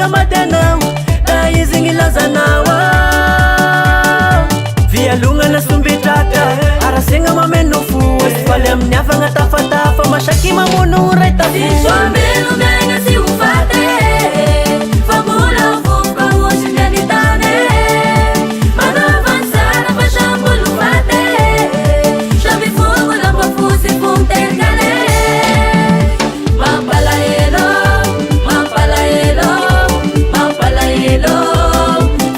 mamady anao da izy gny lazanao vialongana sombitratra arasegna mameno fo sy faly amin'ny havagna tafatafa masaky mamono ray tafisoambelomegna sy ho fate fa mbola voka ozy mianitane manavansara fa sambolo fate samby fogo lampafosy fomterkale mampalahelo mampalahelo mampalahelo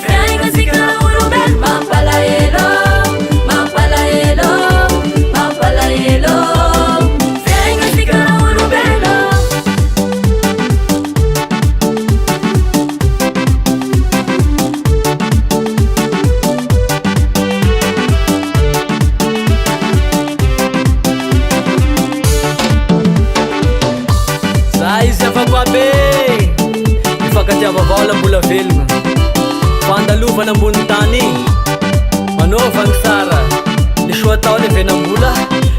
fiaigna sika olombelo mampalahelo mampalahelo mampalahelo fiaigna sika olombelo za izy afako abe ifakatiavavaola mbola velogna fandalovana ambony tany manaovagny sara ny soa atao le venambola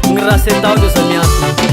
gny rasy atao leo za miantona